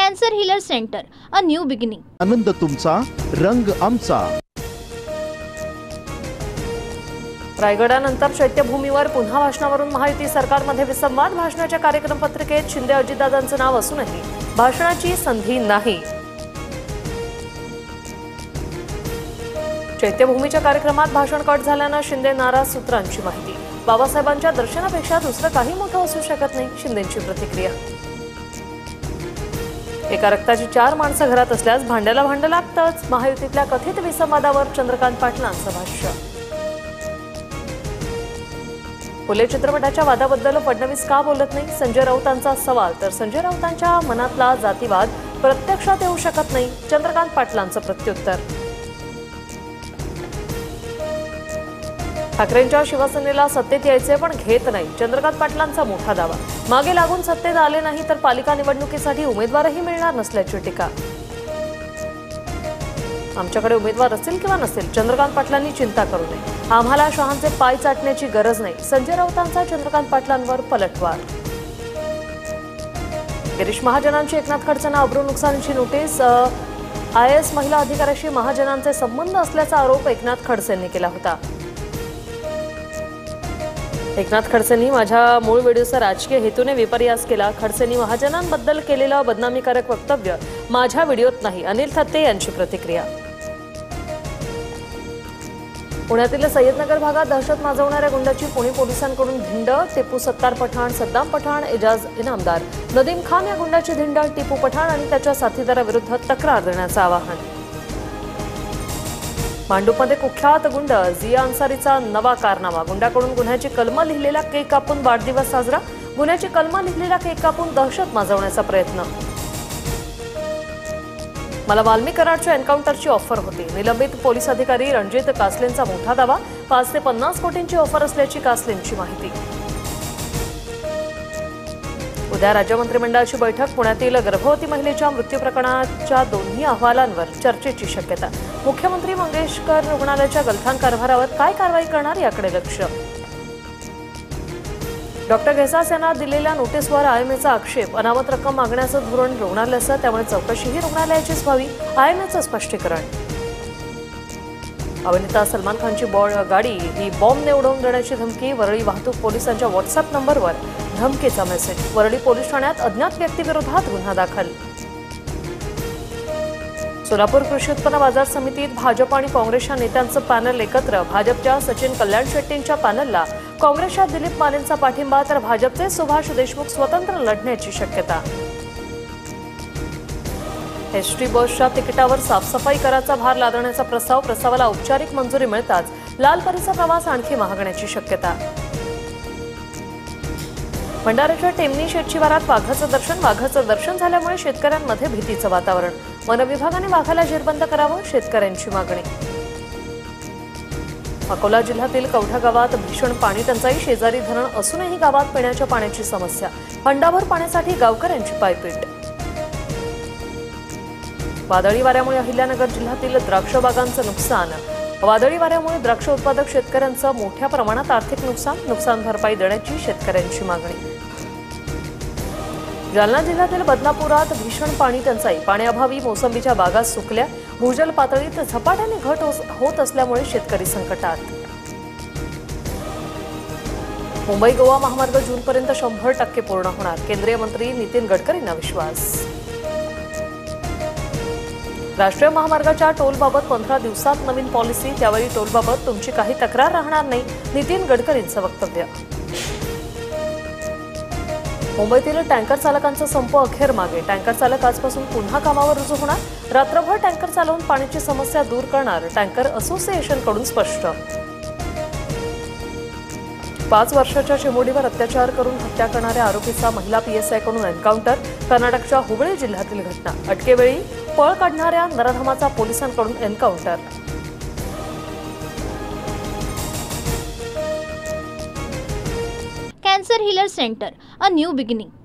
Cancer healer centre, a new beginning. आनंद तुमचा, रंग आमचा। रायगडानंतर चैत्यभूमीवर पुन्हा भाषणावरून महायुती सरकारमध्ये विसंवाद। भाषणाच्या कार्यक्रम पत्रिकेत शिंदे अजितदादांचं नाव असूनही भाषणाची संधी नाही। चैत्यभूमीच्या कार्यक्रमात भाषण कट झाल्यानं शिंदे नाराज, सूत्रांची माहिती। बाबासाहेबांच्या दर्शनापेक्षा दुसरं काही मोठं असू शकत नाही, शिंदेंची प्रतिक्रिया। एका रक्ताची 4 माणसं घरात असल्यास भांड्याला भांडं लागतंच। महायुतीतल्या कथित विसंवादावर चंद्रकांत पाटलांचं भाष्य। फुले चित्रपटाच्या वादाबद्दल फडणवीस का बोलत नाही, संजय राऊतांचा सवाल। तर संजय राऊतांच्या मनातला जातीवाद प्रत्यक्षात येऊ शकत नाही, चंद्रकांत पाटलांचं प्रत्युत्तर। ठाकरेंच्या शिवसेनेला सत्तेत यायचे पण घेत नाही, चंद्रकांत पाटलांचा मोठा दावा। मागे लागून सत्तेत आले नाही तर पालिका निवडणुकीसाठी उमेदवारही मिळणार नसल्याची टीका। आमच्याकडे उमेदवार असेल किंवा नसेल, चंद्रकांत पाटलांनी चिंता करू नये। आम्हाला शहांचे पाय चाटण्याची गरज नाही, संजय राऊतांचा चंद्रकांत पाटलांवर पलटवार। गिरीश महाजनांची एकनाथ खडसेंना अब्रू नुकसानीची नोटीस। IAS महिला अधिकाऱ्याशी महाजनांचे संबंध असल्याचा आरोप एकनाथ खडसेंनी केला होता। एकनाथ खडसेंनी माझ्या मूळ व्हिडिओचा राजकीय हेतूने विपर्यास केला। खडसेंनी महाजनांबद्दल केलेलं बदनामीकारक वक्तव्य माझ्या व्हिडिओत नाही, अनिल थत्ते यांची प्रतिक्रिया। पुण्यातील सय्यदनगर भागात दहशत माजवणाऱ्या गुंडाची पुणे पोलिसांकडून धिंड। टिपू सत्तार पठाण, सद्दाम पठाण, एजाज इनामदार, नदीम खान या गुंडाची धिंड। टिपू पठाण आणि त्याच्या साथीदाराविरुद्ध तक्रार देण्याचं आवाहन। भांडूपमध्ये कुख्यात गुंड झिया अन्सारीचा नवा कारनामा। गुंडाकडून गुन्ह्याची कलमं लिहिलेला केक कापून वाढदिवस साजरा। गुन्ह्याची कलमं लिहिलेला केक कापून दहशत माजवण्याचा प्रयत्न। मला वाल्मी कराडच्या एन्काउंटरची ऑफर होती, निलंबित पोलीस अधिकारी रणजित कासलेंचा मोठा दावा। 5 ते 50 कोटींची ऑफर असल्याची कासलेंची माहिती। उद्या राज्य मंत्रिमंडळाची बैठक। पुण्यातील गर्भवती महिलेच्या मृत्यू प्रकरणाच्या दोन्ही अहवालांवर चर्चेची शक्यता। मुख्यमंत्री मंगेशकर रुग्णालयाच्या गलथान कारभारावर काय कारवाई करणार याकडे लक्ष। डॉक्टर घेसास यांना दिलेल्या नोटीसवर IMAचा आक्षेप। अनामत रक्कम मागण्याचं धोरण रुग्णालयाचं, त्यामुळे चौकशीही रुग्णालयाचीच व्हावी, IMAचं स्पष्टीकरण। अभिनेता सलमान खानची गाडी ही बॉम्बने उडवून देण्याची धमकी। वरळी वाहतूक पोलिसांच्या व्हॉट्सअप नंबरवर धमकीचा मेसेज। वरळी पोलीस ठाण्यात अज्ञात व्यक्तीविरोधात गुन्हा दाखल। सोलापूर कृषी उत्पन्न बाजार समितीत भाजप आणि काँग्रेसच्या नेत्यांचं पॅनल एकत्र। भाजपच्या सचिन कल्याण शेट्टींच्या पॅनलला काँग्रेसच्या दिलीप मानेंचा पाठिंबा, तर भाजपचे सुभाष देशमुख स्वतंत्र लढण्याची शक्यता। एसटी बसच्या तिकिटावर साफसफाई कराचा भार लादण्याचा प्रस्तावाला औपचारिक मंजुरी मिळताच लालपरीचा प्रवास आणखी महागण्याची शक्यता। भंडाऱ्याच्या टेमणी शेतशिवारात वाघाचं दर्शन झाल्यामुळे शेतकऱ्यांमध्ये भीतीचं वातावरण। वन विभागाने वाघाला जेरबंद करावं, शेतकऱ्यांची मागणी। अकोला जिल्ह्यातील कवठा गावात भीषण पाणी टंचाई। शेजारी धरण असूनही गावात पिण्याच्या पाण्याची समस्या। हंडाभर पाण्यासाठी गावकऱ्यांची पायपीट। वादळी वाऱ्यामुळे अहिल्यानगर जिल्ह्यातील द्राक्ष बागांचं नुकसान। वादळी वाऱ्यामुळे द्राक्ष उत्पादक शेतकऱ्यांचं मोठ्या प्रमाणात आर्थिक नुकसान भरपाई देण्याची शेतकऱ्यांची मागणी। जालना जिल्ह्यातील बदनापुरात भीषण पाणी टंचाई। पाण्याअभावी मोसंबीच्या बागा सुकल्या। भूजल पातळीत झपाट्याने घट होत असल्यामुळे शेतकरी संकटात। मुंबई गोवा महामार्ग जूनपर्यंत 100% पूर्ण होणार, केंद्रीय मंत्री नितीन गडकरींना विश्वास। राष्ट्रीय महामार्गाच्या टोलबाबत 15 दिवसात नवीन पॉलिसी। त्यावेळी टोलबाबत तुमची काही तक्रार राहणार नाही, नितीन गडकरींचं वक्तव्य। मुंबईतील टँकर चालकांचा संप अखेर मागे। टँकर चालक आजपासून पुन्हा कामावर रुजू होणार। रात्रभर टँकर चालवून पाण्याची समस्या दूर करणार, टँकर असोसिएशनकडून स्पष्ट। 5 वर्षाच्या चिमुरडीवर अत्याचार करून हत्या करणाऱ्या आरोपीचा महिला PSI कडून एन्काउंटर। कर्नाटकच्या हुबळी जिल्ह्यातील घटना। अटकेवेळी पळ काढणाऱ्या नराधमाचा पोलिसांकडून encounter. Cancer healer centre, a new beginning.